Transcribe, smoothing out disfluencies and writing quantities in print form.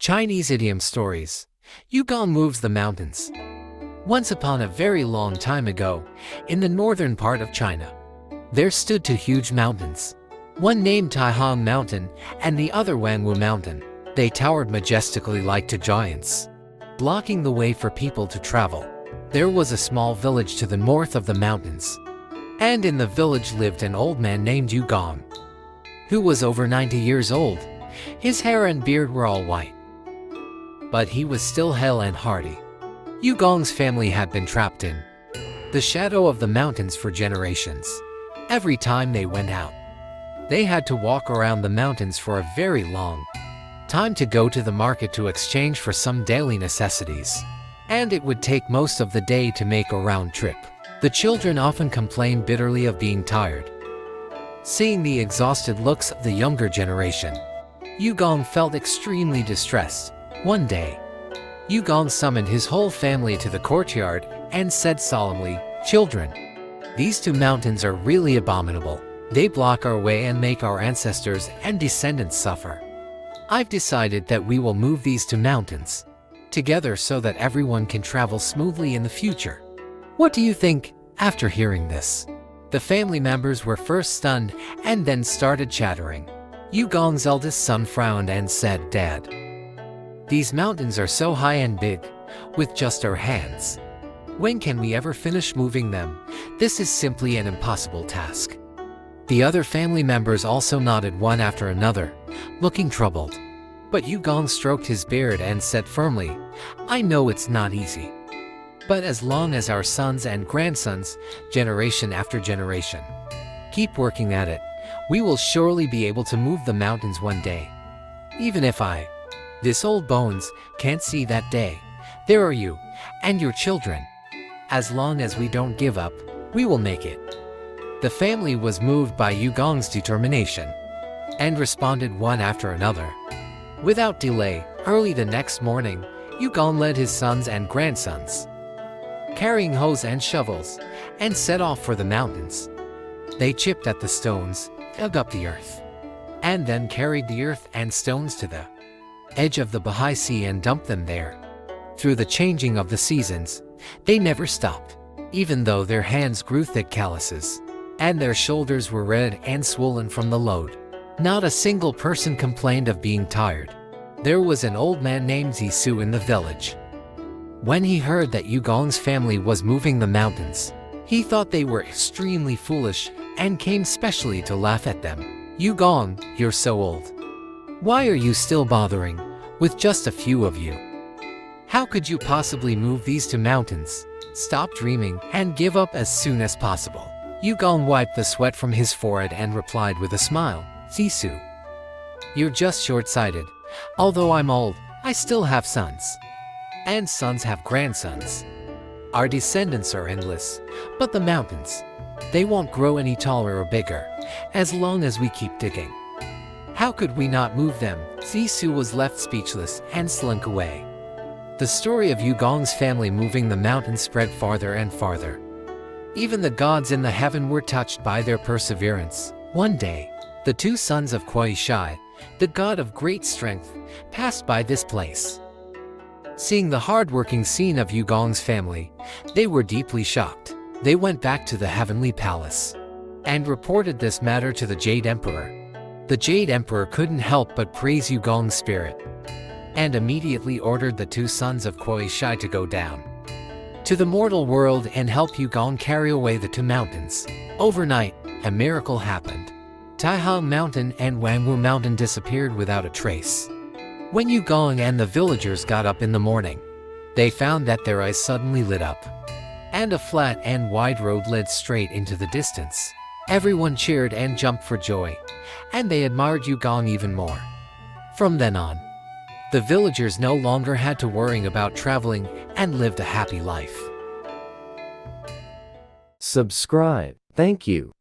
Chinese idiom stories. Yugong moves the mountains. Once upon a very long time ago, in the northern part of China, there stood two huge mountains. One named Taihang Mountain and the other Wangwu Mountain. They towered majestically like two giants, blocking the way for people to travel. There was a small village to the north of the mountains, and in the village lived an old man named Yugong, who was over 90 years old. His hair and beard were all white, but he was still hale and hearty. Yugong's family had been trapped in the shadow of the mountains for generations. Every time they went out, they had to walk around the mountains for a very long time to go to the market to exchange for some daily necessities, and it would take most of the day to make a round trip. The children often complained bitterly of being tired. Seeing the exhausted looks of the younger generation, Yugong felt extremely distressed. One day, Yugong summoned his whole family to the courtyard and said solemnly, "Children, these two mountains are really abominable. They block our way and make our ancestors and descendants suffer. I've decided that we will move these two mountains together so that everyone can travel smoothly in the future. What do you think?" After hearing this, the family members were first stunned and then started chattering. Yugong's eldest son frowned and said, "Dad, these mountains are so high and big, with just our hands. When can we ever finish moving them? This is simply an impossible task." The other family members also nodded one after another, looking troubled. But Yugong stroked his beard and said firmly, "I know it's not easy, but as long as our sons and grandsons, generation after generation, keep working at it, we will surely be able to move the mountains one day. Even if this old bones, can't see that day, there are you and your children. As long as we don't give up, we will make it." The family was moved by Yugong's determination and responded one after another. Without delay, early the next morning, Yugong led his sons and grandsons, carrying hoes and shovels, and set off for the mountains. They chipped at the stones, dug up the earth, and then carried the earth and stones to the edge of the Bahai Sea and dumped them there. Through the changing of the seasons, they never stopped, even though their hands grew thick calluses, and their shoulders were red and swollen from the load. Not a single person complained of being tired. There was an old man named Zisu in the village. When he heard that Yugong's family was moving the mountains, he thought they were extremely foolish and came specially to laugh at them. "Yugong, you're so old. Why are you still bothering with just a few of you? How could you possibly move these two mountains? Stop dreaming and give up as soon as possible." Yugong wiped the sweat from his forehead and replied with a smile, "Zisu, you're just short-sighted. Although I'm old, I still have sons. And sons have grandsons. Our descendants are endless, but the mountains, they won't grow any taller or bigger, as long as we keep digging. How could we not move them?" Zisu was left speechless and slunk away. The story of Yugong's family moving the mountains spread farther and farther. Even the gods in the heaven were touched by their perseverance. One day, the two sons of Kuai Shai, the god of great strength, passed by this place. Seeing the hard-working scene of Yugong's family, they were deeply shocked. They went back to the heavenly palace and reported this matter to the Jade Emperor. The Jade Emperor couldn't help but praise Yugong's spirit, and immediately ordered the two sons of Kuai Shai to go down to the mortal world and help Yugong carry away the two mountains. Overnight, a miracle happened. Taihang Mountain and Wangwu Mountain disappeared without a trace. When Yugong and the villagers got up in the morning, they found that their eyes suddenly lit up, and a flat and wide road led straight into the distance. Everyone cheered and jumped for joy, and they admired Yugong even more. From then on, the villagers no longer had to worry about traveling and lived a happy life. Subscribe. Thank you.